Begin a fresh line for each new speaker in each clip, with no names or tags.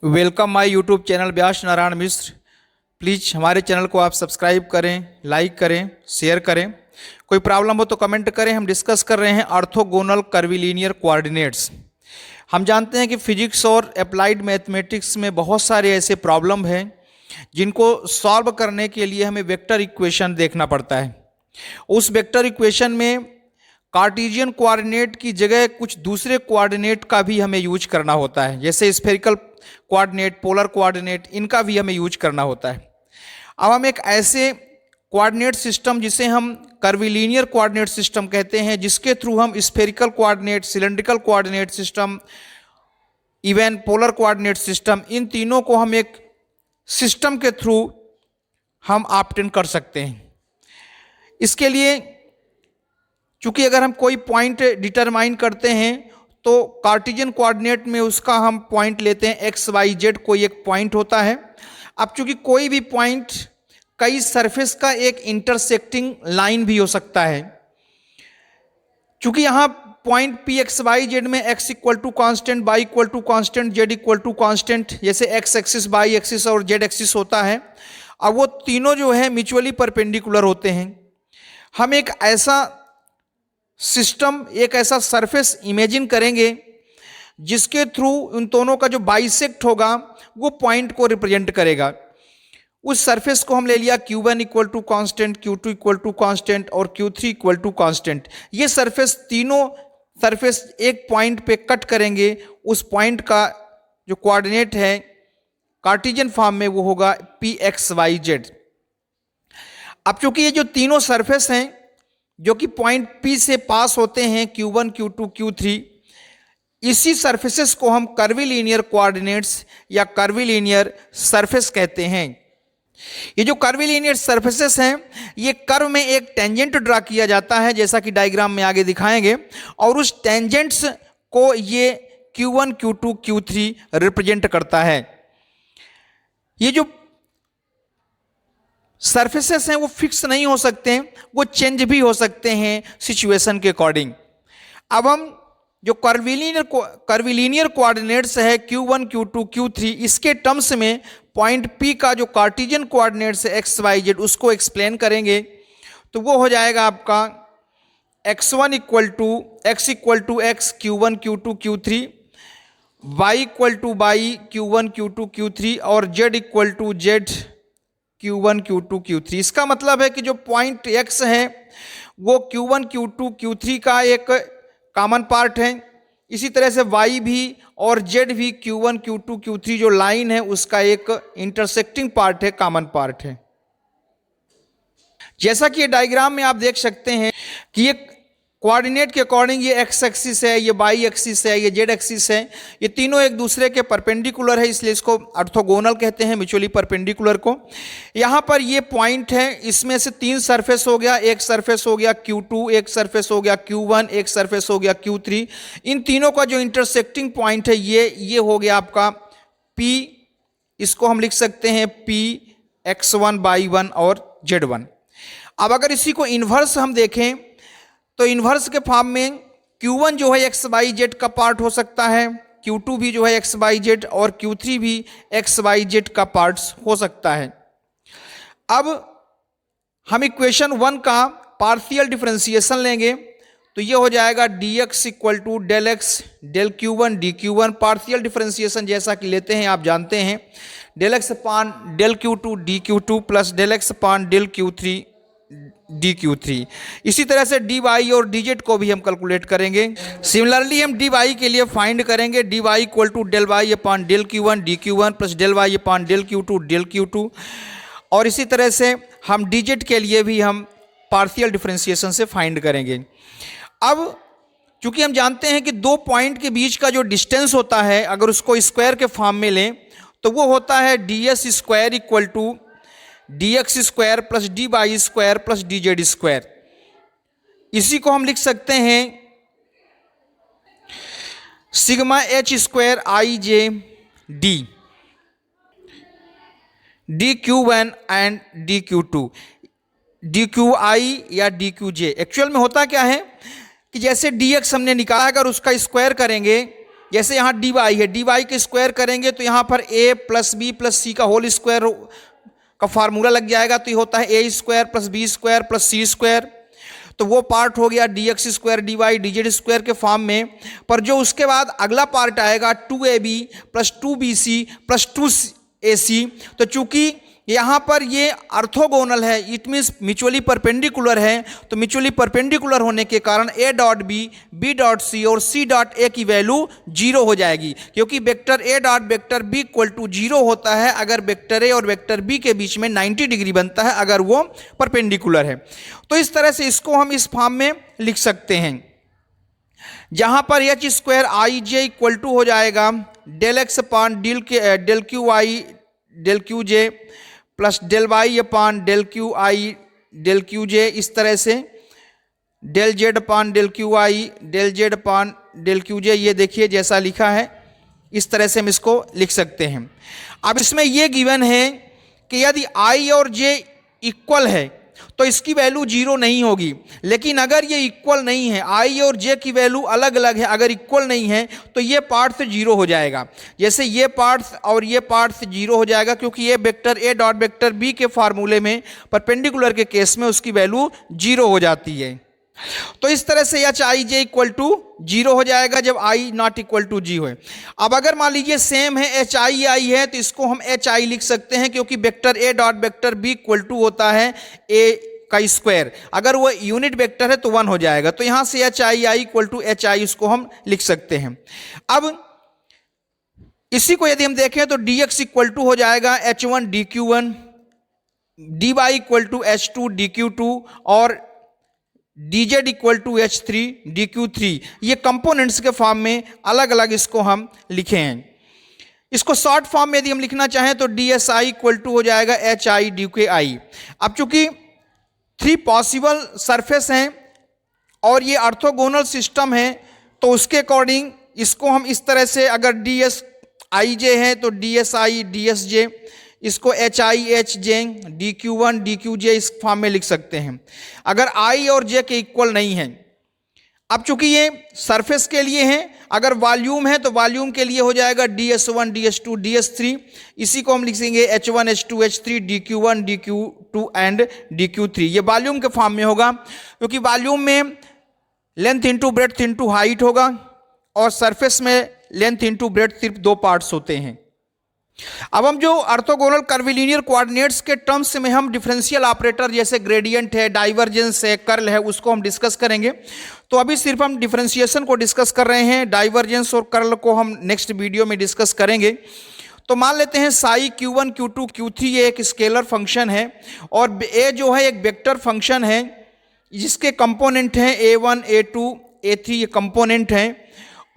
Welcome my YouTube channel Vyas Narayan Mishra. Please हमारे channel को आप सब्सक्राइब करें, लाइक करें, शेयर करें। कोई प्रॉब्लम हो तो कमेंट करें। हम डिस्कस कर रहे हैं ऑर्थोगोनल कर्विलीनियर कोऑर्डिनेट्स। हम जानते हैं कि फिजिक्स और अप्लाइड मैथमेटिक्स में बहुत सारे ऐसे प्रॉब्लम हैं जिनको सॉल्व करने के लिए हमें वेक्टर इक्वेशन देखना पड़ता है। उस वेक्टर इक्वेशन में कार्टेशियन कोऑर्डिनेट की जगह कुछ दूसरे कोऑर्डिनेट का भी हमें यूज करना होता है, जैसे स्फेरिकल कोऑर्डिनेट, पोलर कोऑर्डिनेट, इनका भी हमें यूज करना होता है। अब हम एक ऐसे कोऑर्डिनेट सिस्टम जिसे हम कर्विलीनियर कोऑर्डिनेट सिस्टम कहते हैं, जिसके थ्रू हम spherical coordinate, cylindrical coordinate system, even polar coordinate system, इन तीनों को हम एक सिस्टम के थ्रू हम ऑब्टेन कर सकते हैं। इसके लिए चूंकि अगर हम कोई पॉइंट डिटरमाइन करते हैं तो कार्टेशियन कोऑर्डिनेट में उसका हम पॉइंट लेते हैं एक्स वाई जेड, कोई एक पॉइंट होता है। अब चूंकि कोई भी पॉइंट कई सरफेस का एक इंटरसेक्टिंग लाइन भी हो सकता है, चूंकि यहाँ point P X Y Z में X equal to constant, Y equal to constant, Z equal to constant, जैसे एक्स एक्सिस, वाई एक्सिस और जेड एक्सिस होता है। अब वो तीनों जो है म्यूचुअली परपेंडिकुलर होते हैं। हम एक ऐसा सिस्टम, एक ऐसा सरफेस इमेजिन करेंगे जिसके थ्रू उन दोनों का जो बाइसेक्ट होगा वो पॉइंट को रिप्रेजेंट करेगा। उस सरफेस को हम ले लिया Q1 equal to constant, Q2 equal to constant और Q3 इक्वल टू कॉन्स्टेंट। ये सरफेस, तीनों सरफेस एक पॉइंट पे कट करेंगे। उस पॉइंट का जो कोऑर्डिनेट है कार्टेशियन फॉर्म में वो होगा Pxyz। अब चूंकि ये जो तीनों सरफेस हैं जो कि पॉइंट P से पास होते हैं, Q1, Q2, Q3, इसी सरफेसेस को हम कर्विलीनियर कोऑर्डिनेट्स या कर्विलीनियर सरफेस कहते हैं। ये जो कर्विलीनियर सरफेसेस हैं, ये कर्व में एक टेंजेंट ड्रा किया जाता है, जैसा कि डायग्राम में आगे दिखाएंगे, और उस टेंजेंट्स को ये Q1, Q2, Q3 रिप्रेजेंट करता है। ये जो सरफेसेस हैं वो फिक्स नहीं हो सकते हैं, वो चेंज भी हो सकते हैं सिचुएशन के अकॉर्डिंग। अब हम जो कर्विलीनियर कोऑर्डिनेट्स है Q1, Q2, Q3, इसके टर्म्स में पॉइंट P का जो कार्टेशियन कोऑर्डिनेट्स है एक्स वाई जेड, उसको एक्सप्लेन करेंगे। तो वो हो जाएगा आपका x1 equal to x equal to x, Q1, Q2, Q3, y equal to y, Q1, Q2, Q3 और z equal to Z, Q1, Q2, Q3। इसका मतलब है कि जो पॉइंट X है वो Q1, Q2, Q3 का एक कॉमन पार्ट है। इसी तरह से Y भी और Z भी Q1, Q2, Q3 जो लाइन है उसका एक इंटरसेक्टिंग पार्ट है, कॉमन पार्ट है। जैसा कि ये डायग्राम में आप देख सकते हैं कि ये कोऑर्डिनेट के अकॉर्डिंग ये एक्स एक्सिस है, ये वाई एक्सिस है, ये जेड एक्सिस है, ये तीनों एक दूसरे के परपेंडिकुलर है, इसलिए इसको ऑर्थोगोनल कहते हैं, म्यूचुअली परपेंडिकुलर को। यहाँ पर ये पॉइंट है, इसमें से तीन सरफेस हो गया, एक सरफेस हो गया Q2, एक सरफेस हो गया Q1, एक सरफेस हो गया Q3। इन तीनों का जो इंटरसेक्टिंग पॉइंट है ये हो गया आपका P। इसको हम लिख सकते हैं P x1, y1 और z1। अब अगर इसी को इन्वर्स हम देखें तो इन्वर्स के फॉर्म में Q1 जो है एक्स वाई जेड का पार्ट हो सकता है, Q2 भी जो है एक्स वाई जेड और Q3 भी एक्स वाई जेड का पार्ट्स हो सकता है। अब हम इक्वेशन 1 का पार्शियल डिफरेंशिएशन लेंगे तो ये हो जाएगा dx equal to del x del Q1 dQ1। Partial differentiation जैसा कि लेते हैं आप जानते हैं, del x upon del Q2 dQ2 plus del x upon del Q3 dQ3। इसी तरह से dy और dz को भी हम कैलकुलेट करेंगे। सिमिलरली हम dy के लिए फाइंड करेंगे dy equal to del y upon del Q1 dQ1 plus del y upon del Q2 और इसी तरह से हम dz के लिए भी हम पार्शियल डिफरेंशिएशन से फाइंड करेंगे। अब चूंकि हम जानते हैं कि दो पॉइंट के बीच का जो डिस्टेंस होता है, अगर उसको स्क्वायर के फॉर्म में लें तो वो होता है ds square equal to dx square plus dy square plus dz square. इसी को हम लिख सकते हैं sigma h square i j d, dq1 and dq2, dqi या dqj। एक्चुअल में होता क्या है कि जैसे dx हमने निकाला, अगर उसका स्क्वायर करेंगे जैसे यहाँ डी वाई है, डी वाई के स्क्वायर करेंगे तो यहाँ पर ए प्लस बी प्लस सी का होल स्क्वायर का फार्मूला लग जाएगा, तो ये होता है A square plus B square plus C square. तो वो पार्ट हो गया D X square D Y D Z square के फॉर्म में। पर जो उसके बाद अगला पार्ट आएगा 2ab plus 2bc plus 2ac, तो चूंकि यहाँ पर ये ऑर्थोगोनल है, इट मीन्स म्यूचुअली परपेंडिकुलर है, तो म्यूचुअली परपेंडिकुलर होने के कारण a dot b dot c और c डॉट a की वैल्यू 0 हो जाएगी, क्योंकि vector a dot vector b equal to 0 होता है अगर वेक्टर a और वेक्टर b के बीच में 90 डिग्री बनता है, अगर वो परपेंडिकुलर है। तो इस तरह से इसको हम इस फॉर्म में लिख सकते हैं, जहां पर H square I J equal to हो जाएगा del x upon del Q I del Q J plus del Y upon del Q I del Q J, इस तरह से del Z upon del Q I del Z upon del Q J. ये देखिए जैसा लिखा है इस तरह से हम इसको लिख सकते हैं। अब इसमें ये गिवन है कि यदि आई और जे इक्वल है तो इसकी वैल्यू 0 नहीं होगी, लेकिन अगर ये इक्वल नहीं है, आई और जे की वैल्यू अलग अलग है, अगर इक्वल नहीं है तो ये पार्ट से 0 हो जाएगा। जैसे ये पार्ट और ये पार्ट से 0 हो जाएगा, क्योंकि ये vector a dot vector b के फार्मूले में परपेंडिकुलर के केस में उसकी वैल्यू 0 हो जाती है। तो इस तरह से h i J equal to 0 हो जाएगा जब i not equal to j हो। अब अगर मान लीजिए सेम है एच आई आई है, तो इसको हम एच आई लिख सकते हैं, क्योंकि vector a dot vector b equal to होता है ए का स्क्वायर, अगर वो यूनिट वेक्टर है तो 1 हो जाएगा। तो यहां से h i i equal to h i इसको हम लिख सकते हैं। अब इसी को यदि हम देखें तो डी एक्स इक्वल टू हो जाएगा H one D Q one, D Y equal to H two D Q two और D Z equal to H three D Q three. ये कंपोनेंट्स के फॉर्म में अलग अलग इसको हम लिखे हैं। इसको शॉर्ट फॉर्म में यदि हम लिखना चाहें तो D S I equal to हो जाएगा एच आई डी के आई। अब चूंकि 3 पॉसिबल सरफेस हैं और ये ऑर्थोगोनल सिस्टम है, तो उसके अकॉर्डिंग इसको हम इस तरह से, अगर डी एस आई जे है तो D S I D S J, इसको H I H J D Q one D Q J इस फॉर्म में लिख सकते हैं, अगर आई और जे के इक्वल नहीं है। अब चूंकि ये सरफेस के लिए है, अगर वॉल्यूम है तो वॉल्यूम के लिए हो जाएगा d s one d s two d s three, इसी को हम लिखेंगे h one h two H three D Q one D Q two and d Q three. ये वॉल्यूम के फॉर्म में होगा, क्योंकि वॉल्यूम में length into breadth into height होगा और सरफेस में लेंथ इंटू ब्रेड्थ सिर्फ 2 पार्ट्स होते हैं। अब हम जो ऑर्थोगोनल कर्विलिनियर कोऑर्डिनेट्स के टर्म्स में हम डिफरेंशियल ऑपरेटर जैसे ग्रेडियंट है, डाइवर्जेंस है, कर्ल है, उसको हम डिस्कस करेंगे। तो अभी सिर्फ हम डिफरेंशिएशन को डिस्कस कर रहे हैं, डाइवर्जेंस और कर्ल को हम नेक्स्ट वीडियो में डिस्कस करेंगे। तो मान लेते हैं साई Q1 Q2 Q3 ये एक स्केलर फंक्शन है और ए जो है एक वेक्टर फंक्शन है जिसके कंपोनेंट हैं A1 A2 A3, ये कंपोनेंट हैं।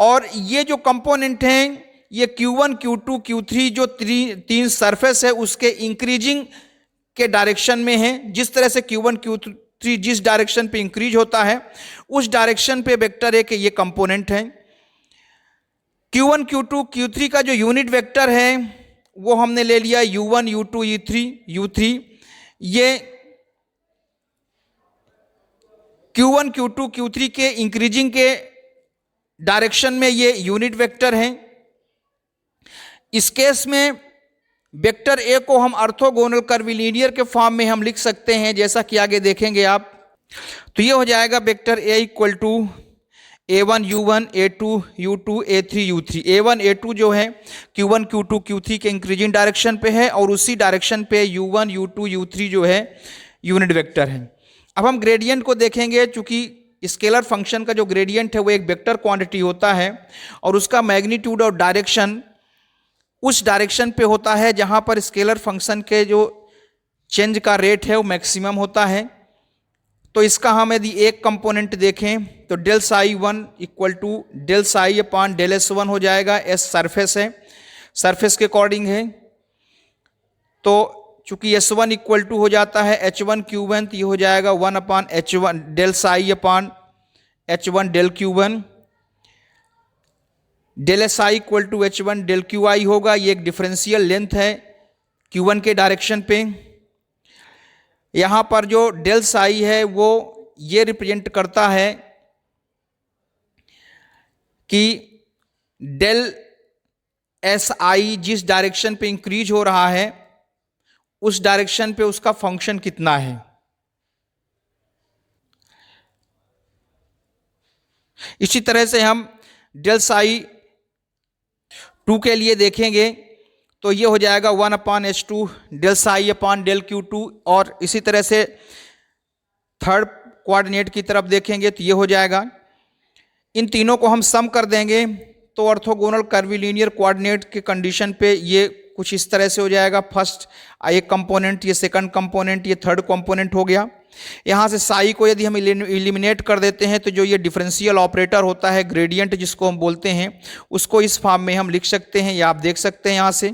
और ये जो कंपोनेंट हैं ये Q1 Q2 Q3 जो 3 सरफेस है उसके इंक्रीजिंग के डायरेक्शन में है। जिस तरह से Q1 Q3 जिस डायरेक्शन पे इंक्रीज होता है उस डायरेक्शन पे वेक्टर ए के ये कंपोनेंट हैं। Q1 Q2 Q3 का जो यूनिट वेक्टर है वो हमने ले लिया U1 U2 U3 U3। ये Q1 Q2 Q3 के इंक्रीजिंग के डायरेक्शन में ये यूनिट वेक्टर हैं। इस केस में वेक्टर ए को हम ऑर्थोगोनल कर्विलिनियर के फॉर्म में हम लिख सकते हैं, जैसा कि आगे देखेंगे आप। तो ये हो जाएगा vector A equal to A1 U1 A2 U2 A3 U3। A1 A2 जो है Q1 Q2 Q3 के इंक्रीजिंग डायरेक्शन पे है और उसी डायरेक्शन पे U1 U2 U3 जो है यूनिट वेक्टर है। अब हम ग्रेडियंट को देखेंगे। चूंकि स्केलर फंक्शन का जो ग्रेडियंट है वो एक वेक्टर क्वांटिटी होता है और उसका मैग्नीट्यूड और डायरेक्शन उस डायरेक्शन पे होता है जहां पर स्केलर फंक्शन के जो चेंज का रेट है वो मैक्सिमम होता है। तो इसका हम यदि एक कंपोनेंट देखें तो del psi one equal to del psi upon del s one हो जाएगा। एस सरफेस है, सरफेस के अकॉर्डिंग है। तो चूंकि एस वन इक्वल टू हो जाता है एच वन क्यू वन, तो ये हो जाएगा 1 upon H one del psi upon H one del Q one. Del S I equal to H one del Q I होगा। ये एक डिफरेंशियल लेंथ है Q1 के डायरेक्शन पे। यहाँ पर जो डेल साई है वो ये रिप्रेजेंट करता है कि डेल एस आई जिस डायरेक्शन पे इंक्रीज हो रहा है उस डायरेक्शन पे उसका फंक्शन कितना है। इसी तरह से हम डेल साई 2 के लिए देखेंगे तो ये हो जाएगा 1/h2 del psi upon del Q2, और इसी तरह से थर्ड कोऑर्डिनेट की तरफ देखेंगे तो ये हो जाएगा। इन तीनों को हम सम कर देंगे तो ऑर्थोगोनल कर्विलीनियर कोऑर्डिनेट के कंडीशन पे ये कुछ इस तरह से हो जाएगा। फर्स्ट एक कंपोनेंट, ये सेकंड कंपोनेंट, ये थर्ड कंपोनेंट हो गया। यहाँ से साई को यदि हम इलिमिनेट कर देते हैं तो जो ये डिफरेंशियल ऑपरेटर होता है, ग्रेडियंट जिसको हम बोलते हैं, उसको इस फॉर्म में हम लिख सकते हैं, या आप देख सकते हैं यहाँ से।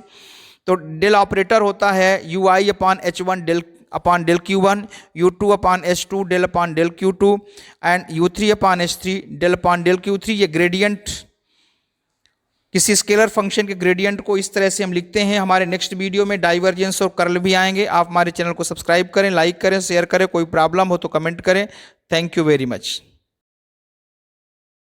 तो डेल ऑपरेटर होता है UI upon H1 del upon del Q1, U2 upon H2 del upon del Q2 and U3 upon H3 del upon del Q3। ये ग्रेडियंट, किसी स्केलर फंक्शन के ग्रेडियंट को इस तरह से हम लिखते हैं। हमारे नेक्स्ट वीडियो में डाइवर्जेंस और कर्ल भी आएंगे। आप हमारे चैनल को सब्सक्राइब करें, लाइक करें, शेयर करें। कोई प्रॉब्लम हो तो कमेंट करें। Thank you very much.